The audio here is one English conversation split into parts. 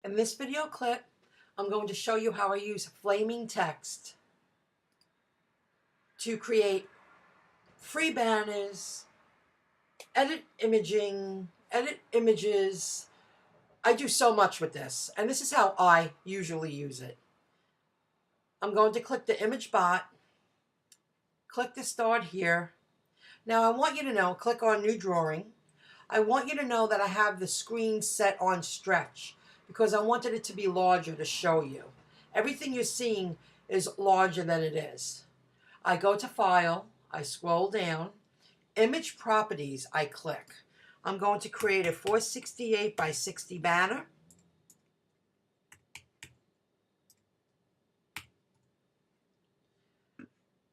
In this video clip, I'm going to show you how I use FlamingText to create free banners, edit imaging, edit images. I do so much with this, and this is how I usually use it. I'm going to click the image bot, click the start here. Now I want you to know, click on new drawing. I want you to know that I have the screen set on stretch because I wanted it to be larger to show you. Everything you're seeing is larger than it is. I go to File, I scroll down, Image Properties, I click. I'm going to create a 468 by 60 banner.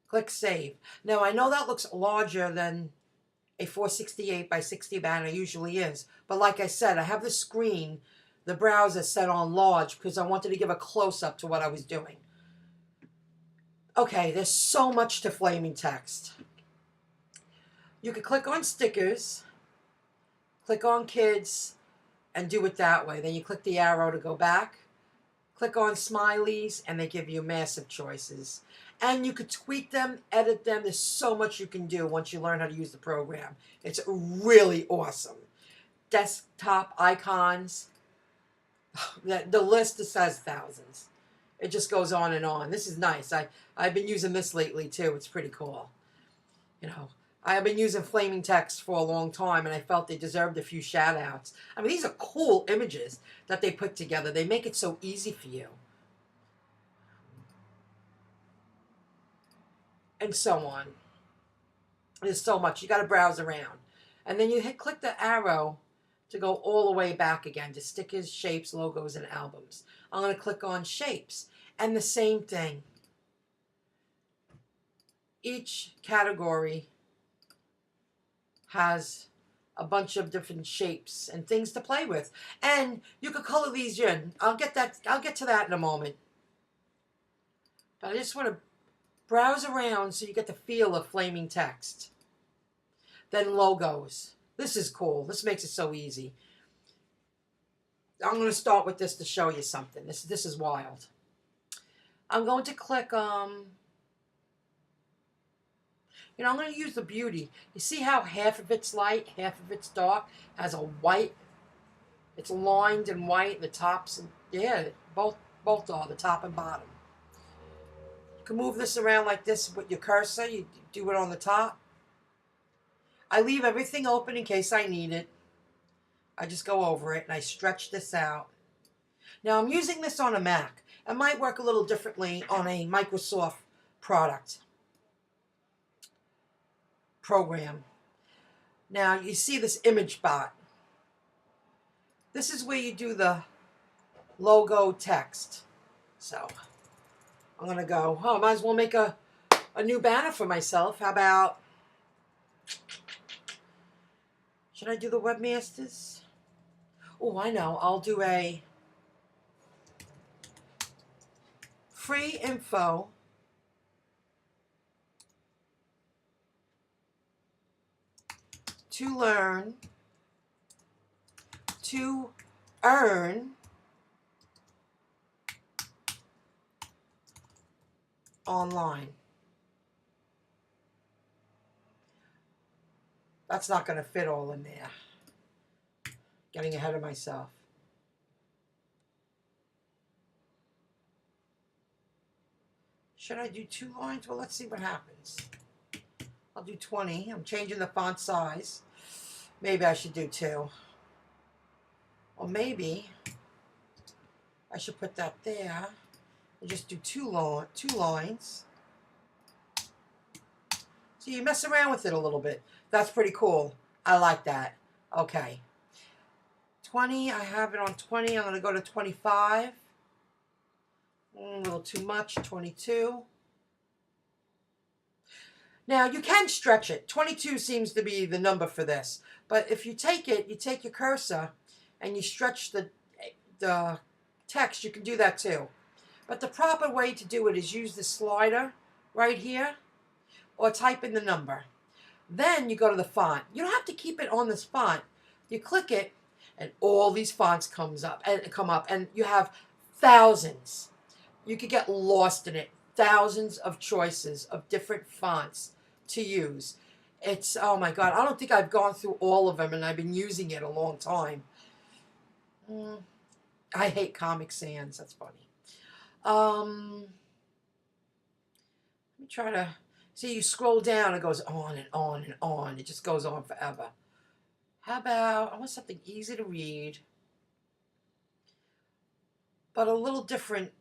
Click Save. Now I know that looks larger than a 468 by 60 banner usually is, but like I said, I have the screen, the browser set on large because I wanted to give a close-up to what I was doing. Okay, there's so much to FlamingText. You can click on stickers, click on kids, and do it that way. Then you click the arrow to go back. Click on smileys, and they give you massive choices. And you could tweak them, edit them. There's so much you can do once you learn how to use the program. It's really awesome. Desktop icons. The list says thousands. It just goes on and on. This is nice. I've been using this lately too. It's pretty cool. You know, I've been using FlamingText for a long time, and I felt they deserved a few shout-outs. I mean, these are cool images that they put together. They make it so easy for you. And so on. There's so much. You got to browse around. And then you click the arrow to go all the way back again to stickers, shapes, logos, and albums. I'm going to click on shapes. And the same thing. Each category has a bunch of different shapes and things to play with. And you could color these in. I'll get to that in a moment. But I just want to browse around so you get the feel of FlamingText. Then logos. This is cool. This makes it so easy. I'm going to start with this to show you something. This is wild. I'm going to click I'm going to use the beauty. You see how half of it's light, half of it's dark? It has a white. It's lined in white. The tops, yeah, both are the top and bottom. You can move this around like this with your cursor. You do it on the top. I leave everything open in case I need it. I just go over it and I stretch this out. Now I'm using this on a Mac. It might work a little differently on a Microsoft product program. Now you see this image bot. This is where you do the logo text. So I'm going to go, I might as well make a new banner for myself. How about, should I do the webmasters? Oh, I know. I'll do a free info to learn to earn online. That's not going to fit all in there. Getting ahead of myself. Should I do 2 lines? Well, let's see what happens. I'll do 20. I'm changing the font size. Maybe I should do 2. Or maybe I should put that there and just do 2 lines. So you mess around with it a little bit. That's pretty cool. I like that. Okay. 20, I have it on 20. I'm going to go to 25. A little too much. 22. Now, you can stretch it. 22 seems to be the number for this. But if you take it, you take your cursor, and you stretch the text, you can do that too. But the proper way to do it is use the slider right here, or type in the number. Then you go to the font. You don't have to keep it on this font. You click it, and all these fonts come up, and you have thousands. You could get lost in it. Thousands of choices of different fonts to use. It's, oh my God, I don't think I've gone through all of them, and I've been using it a long time. I hate Comic Sans. That's funny. Let me try to see. You scroll down, it goes on and on and on. It just goes on forever. How about, I want something easy to read, but a little different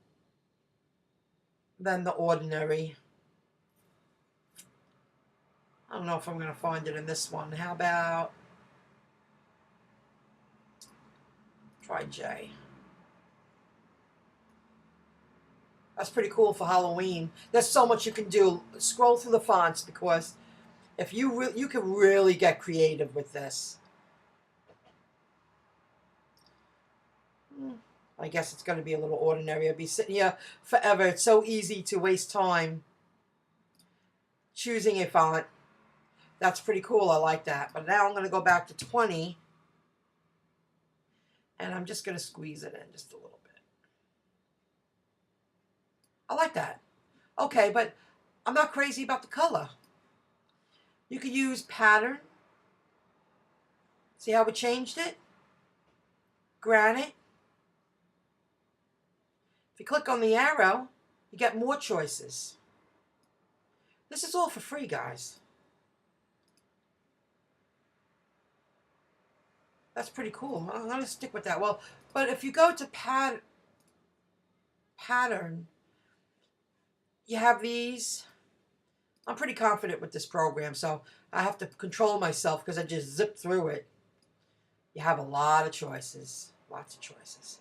than the ordinary. I don't know if I'm going to find it in this one. How about, try J. That's pretty cool for Halloween. There's so much you can do. Scroll through the fonts, because if you can really get creative with this. I guess it's going to be a little ordinary. I'd be sitting here forever. It's so easy to waste time choosing a font. That's pretty cool. I like that. But now I'm going to go back to 20. And I'm just going to squeeze it in just a little bit. I like that. Okay, but I'm not crazy about the color. You could use pattern. See how we changed it? Granite. If you click on the arrow, you get more choices. This is all for free, guys. That's pretty cool. I'm going to stick with that. Well, but if you go to pattern, you have these. I'm pretty confident with this program, so I have to control myself because I just zip through it. You have a lot of choices. Lots of choices.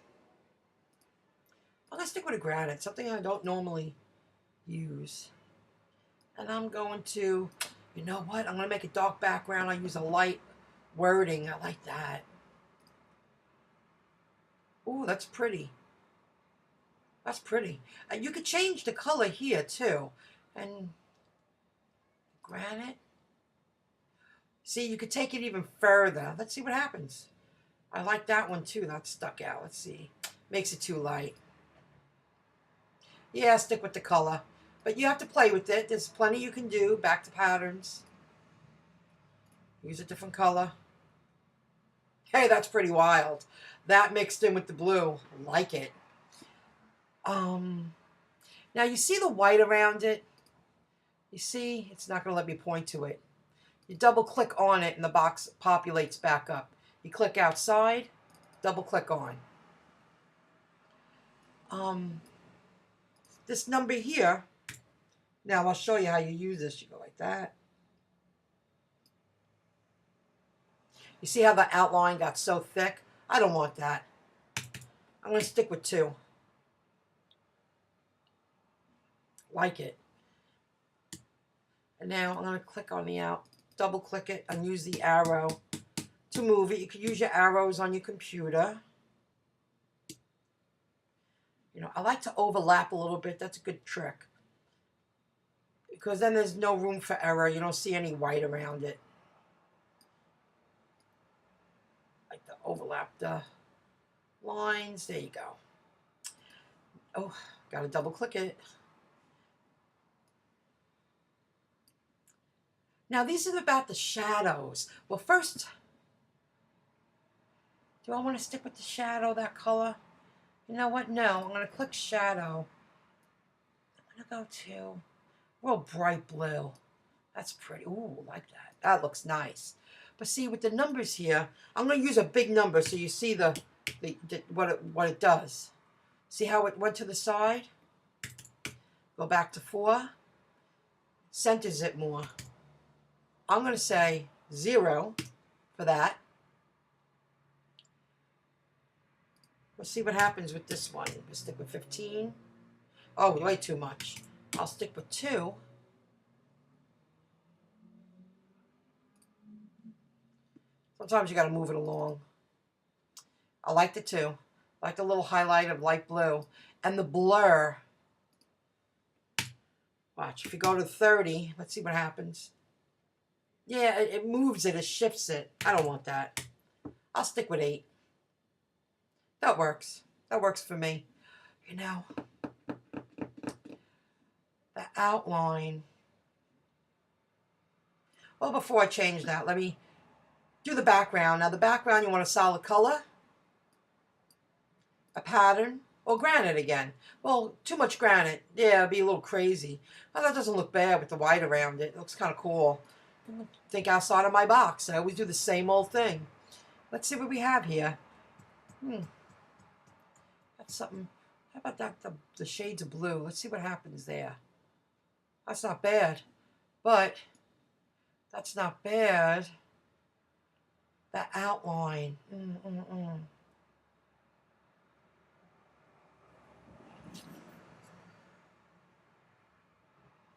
I'm going to stick with a granite, something I don't normally use. And I'm going to, you know what? I'm going to make a dark background. I use a light wording. I like that. Ooh, that's pretty. That's pretty. And you could change the color here too. And granite. See, you could take it even further. Let's see what happens. I like that one too. That stuck out. Let's see. Makes it too light. Yeah, stick with the color. But you have to play with it. There's plenty you can do. Back to patterns. Use a different color. Hey, that's pretty wild. That mixed in with the blue. I like it. Now you see the white around it? You see? It's not going to let me point to it. You double click on it and the box populates back up. You click outside, double click on. This number here, now I'll show you how you use this. You go like that. You see how the outline got so thick? I don't want that. I'm going to stick with 2. Like it. And now I'm going to click on the double click it and use the arrow to move it. You could use your arrows on your computer. You know, I like to overlap a little bit. That's a good trick. Because then there's no room for error. You don't see any white around it. Like to overlap the lines. There you go. Oh, got to double click it. Now these are about the shadows. Well, first, do I want to stick with the shadow, that color? You know what? No, I'm going to click shadow. I'm going to go to real bright blue. That's pretty. Ooh, like that. That looks nice. But see, with the numbers here, I'm going to use a big number so you see what it does. See how it went to the side? Go back to 4. Centers it more. I'm going to say 0 for that. Let's see what happens with this one. We'll stick with 15. Oh, way too much. I'll stick with 2. Sometimes you got to move it along. I like the 2. I like the little highlight of light blue. And the blur. Watch, if you go to 30, let's see what happens. Yeah, it moves it, it shifts it. I don't want that. I'll stick with 8. That works. That works for me. You know, the outline. Well, before I change that, let me do the background. Now the background, you want a solid color, a pattern, or granite again. Well, too much granite, yeah, it'd be a little crazy. Well, that doesn't look bad with the white around it. It looks kind of cool. Think outside of my box. I always do the same old thing. Let's see what we have here. That's something. How about that? The shades of blue. Let's see what happens there. That's not bad. But that's not bad. That outline.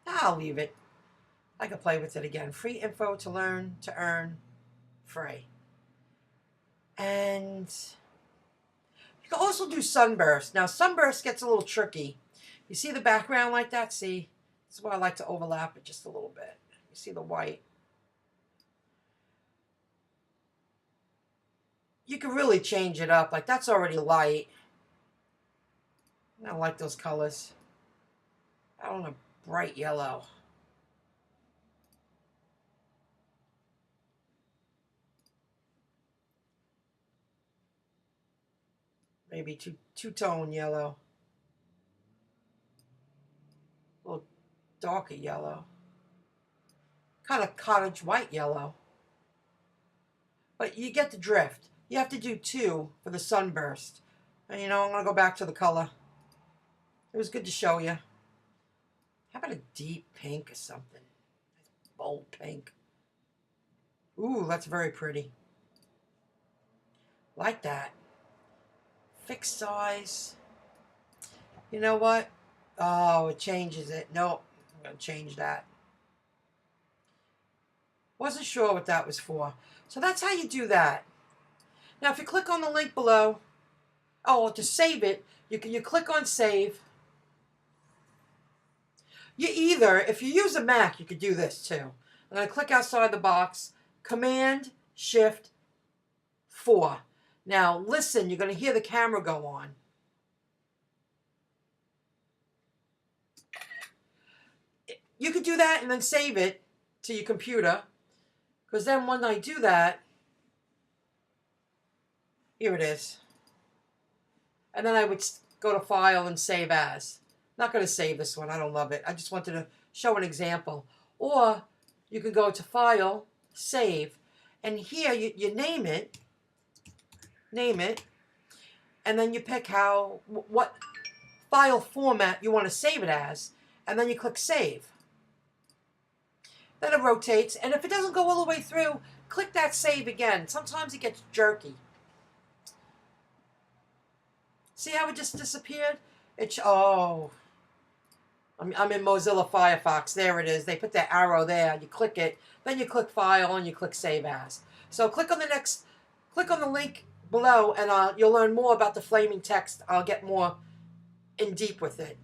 I'll leave it. I can play with it again. Free info to learn, to earn, free. And you can also do sunburst. Now sunburst gets a little tricky. You see the background like that? See? This is why I like to overlap it just a little bit. You see the white? You can really change it up. Like that's already light. I don't like those colors. I want a bright yellow. Maybe two-tone yellow. A little darker yellow. Kind of cottage white yellow. But you get the drift. You have to do 2 for the sunburst. And you know, I'm going to go back to the color. It was good to show you. How about a deep pink or something? Bold pink. Ooh, that's very pretty. Like that. Fixed size. You know what? Oh, it changes it. Nope. I'm going to change that. Wasn't sure what that was for. So that's how you do that. Now, if you click on the link below, to save it, you click on save. If you use a Mac, you could do this too. I'm going to click outside the box, Command, Shift, 4. Now, listen, you're going to hear the camera go on. You could do that and then save it to your computer. Because then when I do that, here it is. And then I would go to File and Save As. Not going to save this one. I don't love it. I just wanted to show an example. Or you can go to File, Save. And here you name it. Name it. And then you pick what file format you want to save it as. And then you click Save. Then it rotates. And if it doesn't go all the way through, click that Save again. Sometimes it gets jerky. See how it just disappeared? I'm in Mozilla Firefox. There it is. They put that arrow there. You click it. Then you click File and you click Save As. So click on the link below and you'll learn more about the FlamingText. I'll get more in deep with it.